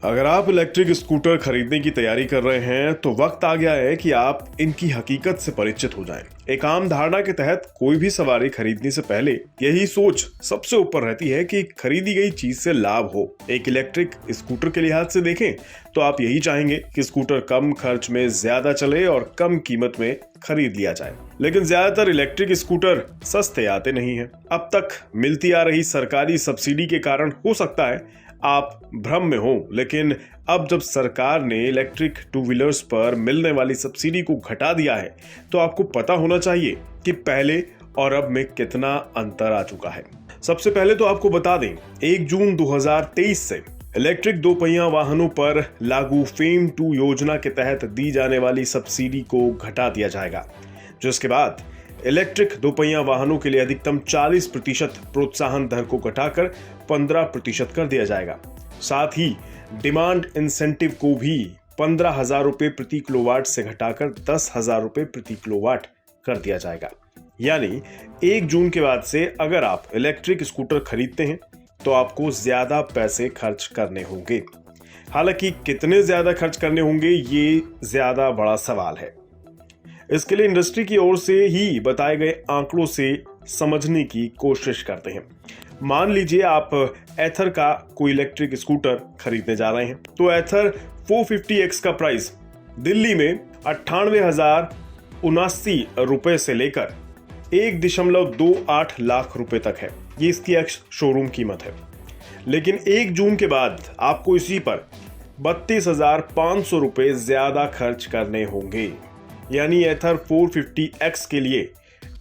अगर आप electric scooter खरीदने की तैयारी कर रहे हैं तो वक्त आ गया है कि आप इनकी हकीकत से परिचित हो जाएं। एक आम धारणा के तहत कोई भी सवारी खरीदने से पहले यही सोच सबसे ऊपर रहती है कि खरीदी गई चीज से लाभ हो। एक इलेक्ट्रिक स्कूटर के लिहाज से देखें तो आप यही चाहेंगे कि स्कूटर कम खर्च में ज्यादा चले और कम कीमत में खरीद लिया जाए। लेकिन ज्यादातर इलेक्ट्रिक स्कूटर सस्ते आते नहीं हैं। अब तक मिलती आ रही सरकारी सब्सिडी के कारण हो सकता है आप भ्रम में हो, लेकिन अब जब सरकार ने इलेक्ट्रिक टू व्हीलर्स पर मिलने वाली सब्सिडी को घटा दिया है तो आपको पता होना चाहिए कि पहले और अब में कितना अंतर आ चुका है। सबसे पहले तो आपको बता दें, 1 जून 2023 से इलेक्ट्रिक दोपहिया वाहनों पर लागू फेम 2 योजना के तहत दी जाने वाली सब्सिडी को घटा दिया जाएगा, जिसके बाद इलेक्ट्रिक दोपहिया वाहनों के लिए अधिकतम 40% प्रोत्साहन दर को घटाकर 15% कर दिया जाएगा। साथ ही डिमांड इंसेंटिव को भी 15,000 रुपए प्रति किलोवाट से घटाकर 10,000 रुपए प्रति किलोवाट कर दिया जाएगा। यानी 1 जून के बाद से अगर आप इलेक्ट्रिक स्कूटर खरीदते हैं तो आपको ज्यादा पैसे खर्च करने होंगे। हालांकि कितने ज्यादा खर्च करने होंगे ये ज्यादा बड़ा सवाल है। इसके लिए इंडस्ट्री की ओर से ही बताए गए आंकड़ों से समझने की कोशिश करते हैं। मान लीजिए आप एथर का कोई इलेक्ट्रिक स्कूटर खरीदने जा रहे हैं तो एथर 450X का प्राइस दिल्ली में 98,079 रुपए से लेकर 1.28 लाख रुपए तक है। ये इसकी एक्स शोरूम कीमत है। लेकिन 1 जून के बाद आपको इसी पर 32,500 रुपए ज्यादा खर्च करने होंगे। यानी एथर 450X के लिए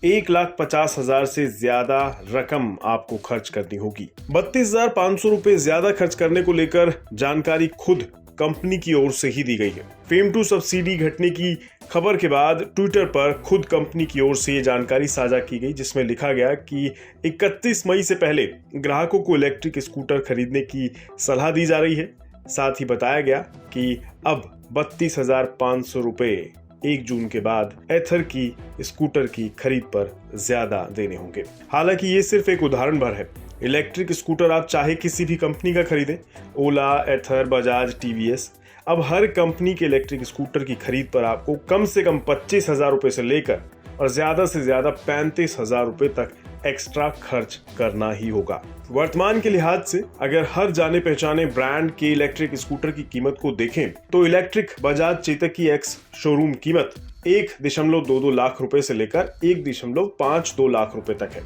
1,50,000 से ज्यादा रकम आपको खर्च करनी होगी। 32,500 रुपए ज्यादा खर्च करने को लेकर जानकारी खुद कंपनी की ओर से ही दी गई है। फेम 2 सब्सिडी घटने की खबर के बाद ट्विटर पर खुद कंपनी की ओर से ये जानकारी साझा की गई, जिसमें लिखा गया कि 31 मई से पहले ग्राहकों को इलेक्ट्रिक स्कूटर खरीदने की सलाह दी जा रही है। साथ ही बताया गया कि अब 32,500 रुपए 1 जून के बाद एथर की स्कूटर की खरीद पर ज्यादा देने होंगे। हालांकि ये सिर्फ एक उदाहरण भर है। इलेक्ट्रिक स्कूटर आप चाहे किसी भी कंपनी का खरीदें, ओला, एथर, बजाज, टीवीएस, अब हर कंपनी के इलेक्ट्रिक स्कूटर की खरीद पर आपको कम से कम 25,000 रुपए से लेकर और ज्यादा से ज्यादा 35,000 रुपए तक एक्स्ट्रा खर्च करना ही होगा। वर्तमान के लिहाज से अगर हर जाने पहचाने ब्रांड के इलेक्ट्रिक स्कूटर की कीमत को देखें तो इलेक्ट्रिक बजाज चेतक की एक्स शोरूम कीमत 1.22 लाख रुपए से लेकर 1.52 लाख रुपए तक है।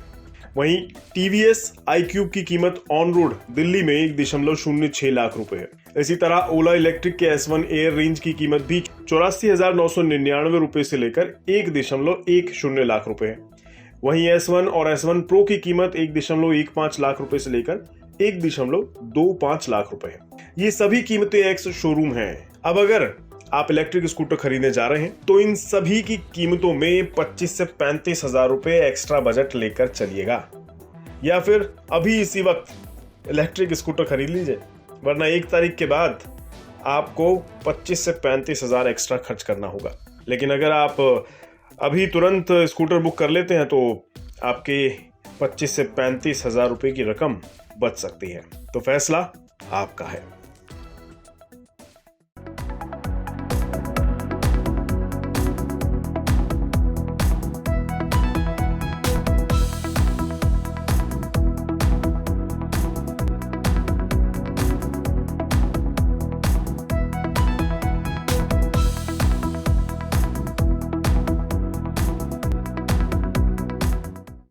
वहीं टीवीएस iQube की कीमत ऑन रोड दिल्ली में 1.06 लाख रुपए है। इसी तरह ओला इलेक्ट्रिक के S1 एयर रेंज की कीमत भी 84,999 रुपए से लेकर 1.10 लाख रुपए है। वहीं S1 और S1 Pro की कीमत 1.15 लाख रुपए से लेकर 1.25 लाख रुपए है। ये सभी कीमतें एक्स शोरूम हैं। अब अगर आप इलेक्ट्रिक स्कूटर खरीदने जा रहे हैं तो इन सभी की कीमतों में 25 से 35,000 रुपए एक्स्ट्रा बजट लेकर चलिएगा, या फिर अभी इसी वक्त इलेक्ट्रिक स्कूटर खरीद लीजिए, वरना 1 तारीख के बाद आपको 25 से 35,000 एक्स्ट्रा खर्च करना होगा। लेकिन अगर आप अभी तुरंत स्कूटर बुक कर लेते हैं तो आपके 25 से 35,000 रुपए की रकम बच सकती है। तो फैसला आपका है।